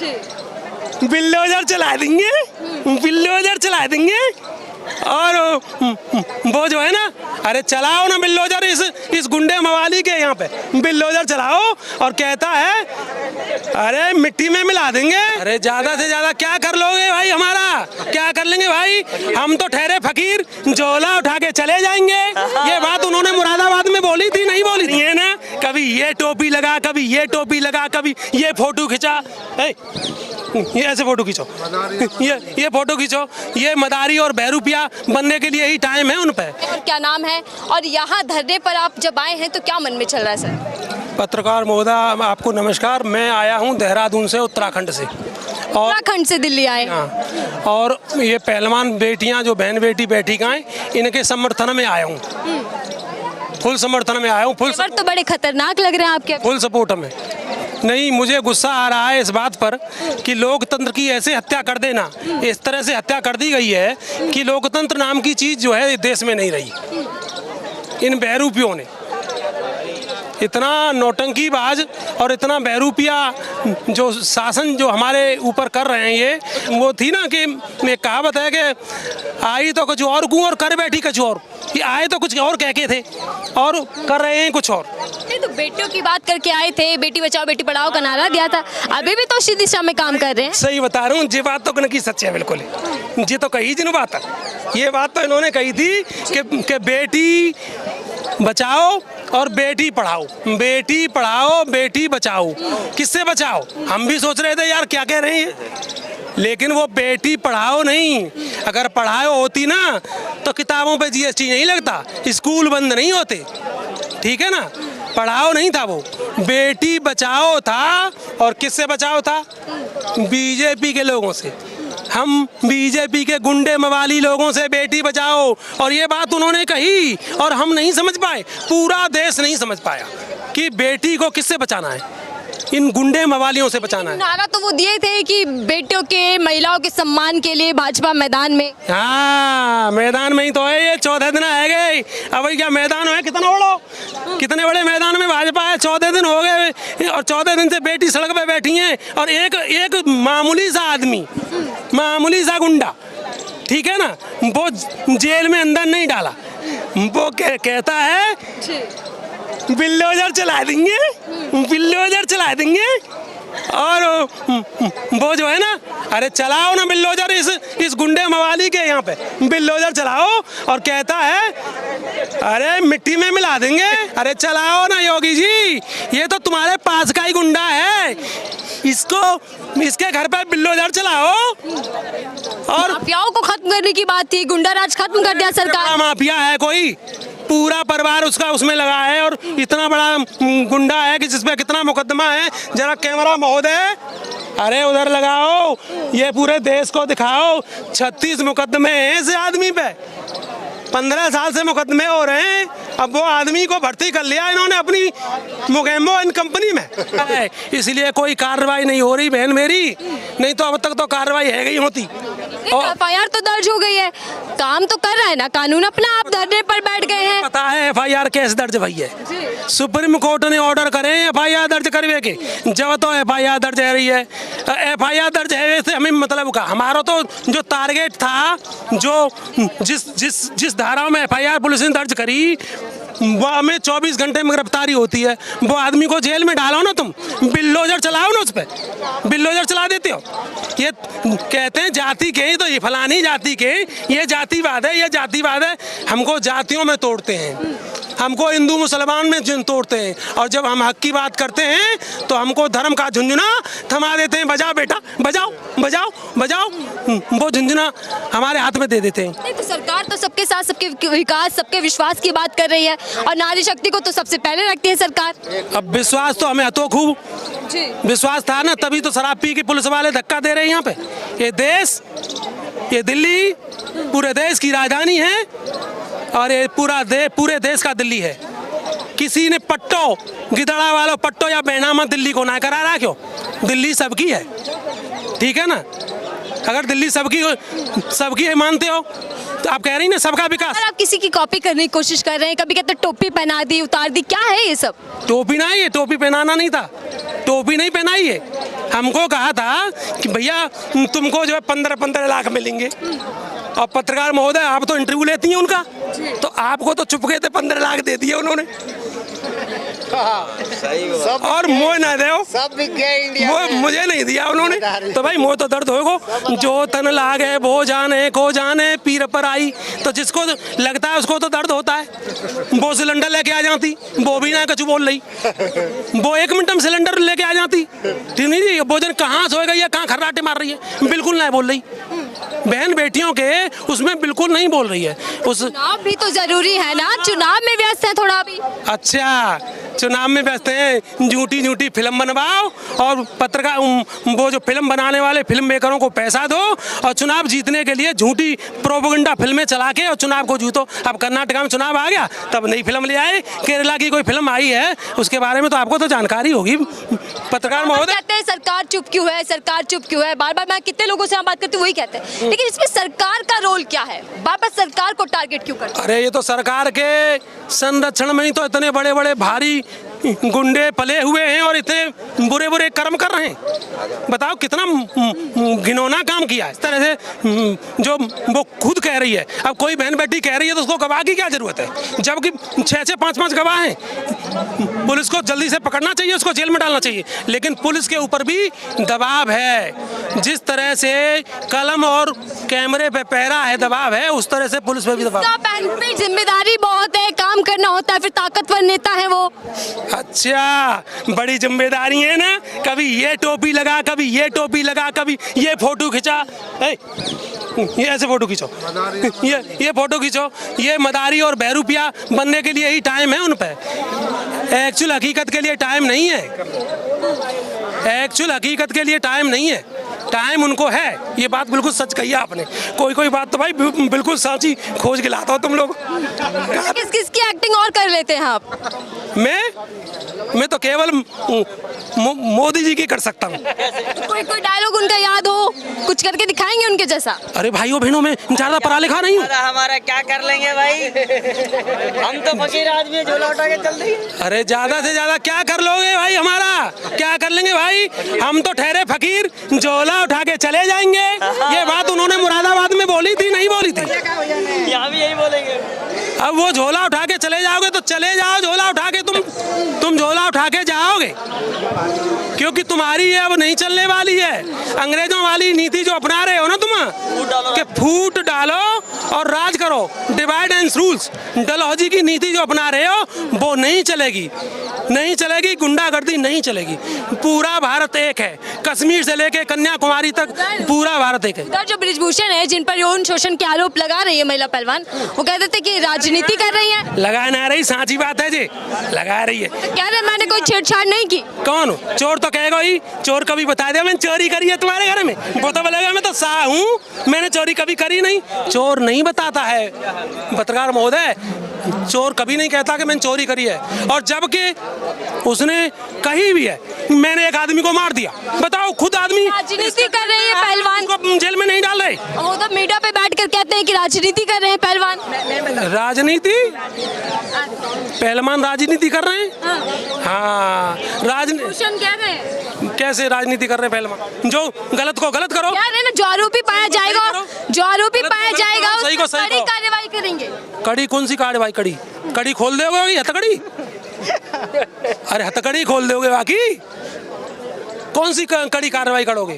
Bulldozer चला देंगे, bulldozer चला देंगे। और वो जो है ना, अरे चलाओ ना बिल्डोजर इस गुंडे मवाली के यहाँ पे बिल्डोजर चलाओ। और कहता है अरे मिट्टी में मिला देंगे। अरे ज्यादा से ज्यादा क्या कर लोगे भाई, हमारा क्या कर लेंगे भाई? हम तो ठहरे फकीर, झोला उठा के चले जाएंगे। ये बात उन्होंने मुरादाबाद में बोली थी, नहीं बोली थी? ये ना कभी ये टोपी लगा, कभी ये टोपी लगा, कभी ये फोटो खिंचा, ये ऐसे फोटो खींचो, ये फोटो खींचो। ये मदारी और बहरूपिया बनने के लिए ही टाइम है उन पे। और क्या नाम है? और यहाँ धरने पर आप जब आए हैं तो क्या मन में चल रहा है सर? पत्रकार महोदय आपको नमस्कार। मैं आया हूँ देहरादून से, उत्तराखंड से। और उत्तराखंड से दिल्ली आए? हाँ, और ये पहलवान बेटियाँ जो बहन बेटी बैठी गए, इनके समर्थन में आया हूँ, फुल समर्थन में आया हूँ। फुल तो बड़े खतरनाक लग रहे हैं आपके। फुल सपोर्ट में। नहीं, मुझे गुस्सा आ रहा है इस बात पर कि लोकतंत्र की ऐसे हत्या कर देना, इस तरह से हत्या कर दी गई है कि लोकतंत्र नाम की चीज़ जो है देश में नहीं रही। इन बहरूपियों ने इतना नौटंकीबाज और इतना बहरूपिया जो शासन जो हमारे ऊपर कर रहे हैं, ये वो थी ना कि एक कहावत है कि आई तो कुछ और गूं और कर बैठी कुछ और। ये आए तो कुछ और कह के थे और कर रहे हैं कुछ और। नहीं तो बेटियों की बात करके आए थे, बेटी बचाओ बेटी पढ़ाओ का नारा दिया था, अभी भी तो उसी दिशा में काम कर रहे हैं। सही बता रहा हूँ, ये बात तो की सच है बिल्कुल। ये तो कही जिन बात है, ये बात तो इन्होंने कही थी कि बेटी बचाओ और बेटी पढ़ाओ, बेटी पढ़ाओ बेटी बचाओ। किससे बचाओ? हम भी सोच रहे थे यार क्या कह रहे हैं, लेकिन वो बेटी पढ़ाओ नहीं। अगर पढ़ाओ होती ना तो किताबों पे जीएसटी नहीं लगता, स्कूल बंद नहीं होते, ठीक है ना? पढ़ाओ नहीं था, वो बेटी बचाओ था। और किससे बचाओ था? बीजेपी के लोगों से। हम बीजेपी के गुंडे मवाली लोगों से बेटी बचाओ। और ये बात उन्होंने कही और हम नहीं समझ पाए, पूरा देश नहीं समझ पाया कि बेटी को किससे बचाना है, इन गुंडे मवालियों से बचाना है। नारा तो वो दिए थे कि बेटियों के महिलाओं के सम्मान के लिए भाजपा मैदान में। हाँ, मैदान में ही तो है। ये 14 दिन है गए, अब क्या मैदान है? कितना बड़ा, कितने बड़े मैदान में भाजपा है। 14 दिन हो गए और 14 दिन से बेटी सड़क पे बैठी है। और एक मामूली सा आदमी, मामूली सा गुंडा, ठीक है ना, वो जेल में अंदर नहीं डाला, वो कहता है बिल्डोजर चला देंगे, बिल्डोजर चला देंगे। और वो जो है ना, अरे चलाओ ना बिल्डोजर इस गुंडे मवाली के यहाँ पे बिल्डोजर चलाओ। और कहता है अरे मिट्टी में मिला देंगे। अरे चलाओ ना योगी जी, ये तो तुम्हारे पास का ही गुंडा है, इसके घर पे बिल्डोजर चलाओ। और माफियाओं को खत्म करने की बात थी, गुंडा राज खत्म कर दिया सरकार। माफिया है कोई, पूरा परिवार उसका उसमें लगा है और इतना बड़ा गुंडा है कि जिसपे कितना मुकदमा है। जरा कैमरा महोदय अरे उधर लगाओ, ये पूरे देश को दिखाओ। 36 मुकदमे हैं इस आदमी पे, 15 साल से मुकदमे हो रहे हैं। अब वो आदमी को भर्ती कर लिया इन्होंने अपनी मोगेम्बो इन कंपनी में, इसलिए कोई कार्रवाई नहीं हो रही बहन मेरी, नहीं तो अब तक तो कार्रवाई है गई होती। एफआईआर तो दर्ज हो गई है, काम तो कर रहा है ना कानून अपना, आप धरने पर बैठ गए हैं। पता है एफआईआर कैसे दर्ज भई है? सुप्रीम कोर्ट ने ऑर्डर करे एफआईआर दर्ज करवे के, जब तो एफआईआर दर्ज है रही है। एफआईआर दर्ज है वैसे हमें मतलब का, हमारा तो जो टारगेट था, जो जिस धाराओं में एफआईआर पुलिस ने दर्ज करी वो हमें 24 घंटे में गिरफ्तारी होती है। वो आदमी को जेल में डालो ना, तुम बिल्डोजर चलाओ ना, उस पर बिल्डोजर चला देते हो। ये कहते हैं जाति के, तो ये फलानी जाति के, ये जातिवाद है, ये जातिवाद है। हमको जातियों में तोड़ते हैं, हमको हिंदू मुसलमान में तोड़ते हैं। और जब हम हक की बात करते हैं तो हमको धर्म का झुंझुना थमा देते हैं। बजाओ बेटा बजाओ बजाओ बजाओ, वो झुंझुना हमारे हाथ में दे देते हैं। नहीं तो सरकार तो सबके साथ सबके विकास सबके विश्वास की बात कर रही है और नारी शक्ति को तो सबसे पहले रखती है सरकार। अब विश्वास तो हमें हतो खूब विश्वास था ना, तभी तो शराब पी के पुलिस वाले धक्का दे रहे हैं यहाँ पे। ये देश, ये दिल्ली पूरे देश की राजधानी है और ये पूरे देश का दिल्ली है। किसी ने पट्टो गिदड़ा वालों पट्टो या बेनामा दिल्ली को ना करा रहा, क्यों? दिल्ली सबकी है, ठीक है ना? अगर दिल्ली सबकी है मानते हो तो आप कह रही हैं ना सबका विकास। और आप किसी की कॉपी करने की कोशिश कर रहे हैं, कभी कहते हैं टोपी पहना दी, उतार दी, क्या है ये सब? टोपी ना, ये टोपी पहनाना नहीं था, टोपी नहीं पहनाई है। हमको कहा था कि भैया तुमको जो है 15-15 लाख मिलेंगे, और पत्रकार महोदय आप तो इंटरव्यू लेती हैं उनका, तो आपको तो चुप गए थे, 15 लाख दे दिए उन्होंने। और मोह ना दे सब बिक गए इंडिया वो मुझे नहीं दिया उन्होंने, तो भाई मोह तो दर्द होगो। जो तन लागे वो जाने को जाने पीर पर आई, तो जिसको लगता है उसको तो दर्द होता है। वो सिलेंडर लेके आ जाती, वो भी ना कुछ बोल रही, वो 1 मिनट में सिलेंडर लेके आ जाती, ठीक नहीं जी। भोजन कहाँ सोएगा या कहाँ खर्राटे मार रही है, बिल्कुल नहीं बोल रही। बहन बेटियों के उसमें बिल्कुल नहीं बोल रही है। उस चुनाव भी तो जरूरी है ना, चुनाव में व्यस्त है थोड़ा भी। अच्छा, चुनाव में व्यस्त हैं, झूठी फिल्म बनवाओ और पत्रकार वो जो फिल्म बनाने वाले फिल्म मेकरों को पैसा दो, और चुनाव जीतने के लिए झूठी प्रोपेगेंडा फिल्में चला के और चुनाव को जीतो। अब कर्नाटका में चुनाव आ गया तब नई फिल्म ले आए, केरला की कोई फिल्म आई है उसके बारे में तो आपको तो जानकारी होगी पत्रकार महोदय। कहते हैं सरकार चुप क्यों है, सरकार चुप क्यों है, बार बार मैं कितने लोगों से हम बात करती हूँ वही कहते हैं, लेकिन इसमें सरकार का रोल क्या है, बार बार सरकार को टारगेट क्यों करते हैं? अरे ये तो सरकार के संरक्षण में ही तो इतने बड़े बड़े भारी गुंडे पले हुए हैं और इतने बुरे बुरे कर्म कर रहे हैं। बताओ कितना घिनौना काम किया है। इस तरह से जो वो खुद कह रही है, अब कोई बहन बेटी कह रही है तो उसको गवाह की क्या जरूरत है, जबकि 6-6, 5-5 गवाह हैं। पुलिस को जल्दी से पकड़ना चाहिए, उसको जेल में डालना चाहिए, लेकिन पुलिस के ऊपर भी दबाव है। जिस तरह से कलम और कैमरे पे पहरा है, दबाव है, उस तरह से पुलिस पे भी दबाव। बहन पे जिम्मेदारी बहुत है, काम करना होता है, फिर ताकतवर नेता है वो। अच्छा, बड़ी जिम्मेदारी है ना, कभी ये टोपी लगा, कभी ये टोपी लगा, कभी ये फोटो खिंचा, ये ऐसे फोटो खींचो, ये फोटो खींचो, ये मदारी और बहरूपिया बनने के लिए ही टाइम है उन पे। एक्चुअल हकीकत के लिए टाइम नहीं है, एक्चुअल हकीकत के लिए टाइम नहीं है, टाइम उनको है। ये बात बिल्कुल सच कही है आपने। कोई बात तो भाई बिल्कुल साची खोज के लाता हो तुम लोग। किसकी एक्टिंग और कर लेते हैं आप? मैं तो केवल मोदी जी की कर सकता हूँ। कोई डायलॉग उनका याद हो, कुछ करके दिखाएंगे उनके जैसा? अरे भाइयों बहनों, में ज्यादा पढ़ा लिखा नहीं हूँ। हमारा क्या कर लेंगे भाई, हम तो फकीर आदमी, झोला उठा के चल रही। अरे ज्यादा से ज्यादा क्या कर लोगे भाई, हमारा क्या कर लेंगे भाई, हम तो ठहरे फकीर, झोला उठा के चले जाएंगे। ये बात उन्होंने मुरादाबाद में बोली थी, नहीं बोली थी? यहाँ भी यही बोलेंगे। अब वो झोला उठा के चले जाओगे तो चले जाओ, झोला उठा के तुम झोला उठा के जाओगे, क्योंकि तुम्हारी ये अब नहीं चलने वाली है। अंग्रेजों वाली नीति जो अपना रहे हो ना तुम, कि फूट डालो और राज करो, डिवाइड एंड रूल्स, डलहौजी की नीति जो अपना रहे हो वो नहीं चलेगी, नहीं चलेगी, गुंडागर्दी नहीं चलेगी। पूरा भारत एक है, कश्मीर से लेके कन्याकुमारी तक पूरा भारत एक है। जो बृजभूषण है, जिन पर यौन शोषण के आरोप लगा रही है महिला पहलवान, वो कहते थे कि राजनीति कर रही है। लगा ना रही, साची बात है जी, लगा रही है। तो कह रहे मैंने कोई छेड़छाड़ नहीं की। कौन चोर तो कहेगा ही, चोर कभी बता दे मैंने चोरी करी है तुम्हारे घर में, वो तो बोलेगा मैं तो शाह हूँ, मैंने चोरी कभी करी नहीं। चोर नहीं बताता है पत्रकार महोदय, चोर कभी नहीं कहता कि मैंने चोरी करी है। और जबकि उसने कही भी है मैंने एक आदमी को मार दिया, बताओ खुद आदमी राजनीति कर रही है पहलवान, को जेल में नहीं डाल रहे। वो तो मीडिया पे बैठकर कहते हैं कि राजनीति कर रहे हैं पहलवान। राजनीति, पहलवान राजनीति कर रहे हैं? हाँ, भूषण कह रहे हैं कैसे राजनीति कर रहे हैं पहलवान, जो गलत को गलत करो। कह रहे हैं ना, जो आरोपी पाया जाएगा, जो आरोपी पाया जाएगा सही को उस पर सही कड़ी करो। कार्रवाई करेंगे। कड़ी कौन सी कार्रवाई? कड़ी खोल दोगे हथकड़ी? अरे हथकड़ी खोल दोगे, बाकी कौन सी कड़ी कार्रवाई करोगे?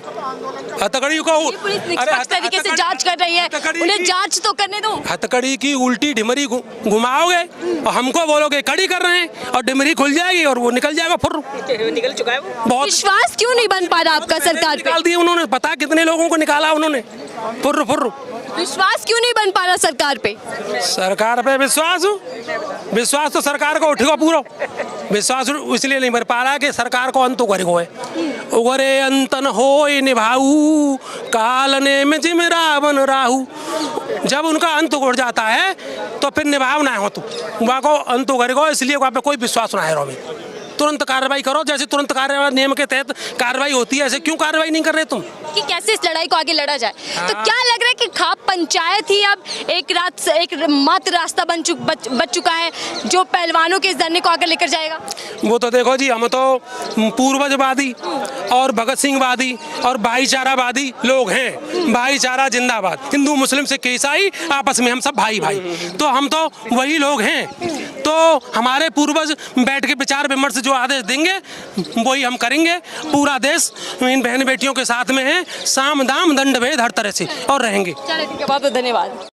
हथकड़ी को पुलिस निष्पक्ष तरीके से जांच कर रही है, उन्हें जांच तो करने दो। हथकड़ी की उल्टी ढिमरी घुमाओगे और हमको बोलोगे कड़ी कर रहे हैं, और ढिमरी खुल जाएगी और वो निकल जाएगा, फुर्र निकल चुका है वो। बहुत विश्वास क्यों नहीं बन पा रहा आपका सरकार पे? निकाल दिए उन्होंने, पता कितने लोगों को निकाला उन्होंने, फुर्र। विश्वास क्यों नहीं बन पा रहा सरकार पे? सरकार पे विश्वास तो सरकार को उठेगा पूरा। विश्वास इसलिए नहीं बन पा रहा कि सरकार को अंत उगरे अंतन हो निभाऊ कालने में जिम रावण राहू। जब उनका अंत उड़ जाता है तो फिर निभाव ना हो, तो वहाँ को अंत उगरेगा, इसलिए वहाँ पे कोई विश्वास ना है। तुरंत कार्रवाई करो, जैसे तुरंत कार्रवाई नियम के तहत कार्रवाई होती है, ऐसे क्यों कार्रवाई नहीं कर रहे तुम? कि कैसे इस लड़ाई को आगे लड़ा जाए। तो क्या लग रहा है कि खाप पंचायत ही अब एक मात्र रास्ता बच चुका है जो पहलवानों के इस धरने को आगे लेकर जाएगा? वो तो देखो जी, हम तो पूर्वजवादी और भगत सिंहवादी और भाईचारावादी लोग हैं। भाईचारा जिंदाबाद, हिंदू मुस्लिम सिख ईसाई आपस में हम सब भाई भाई, तो हम तो वही लोग हैं। तो हमारे पूर्वज बैठ के विचार विमर्श जो आदेश देंगे वही हम करेंगे। पूरा देश इन बहन बेटियों के साथ में है, साम दाम दंड भेद हर तरह से, और रहेंगे। चलिए ठीक है, बहुत बहुत धन्यवाद।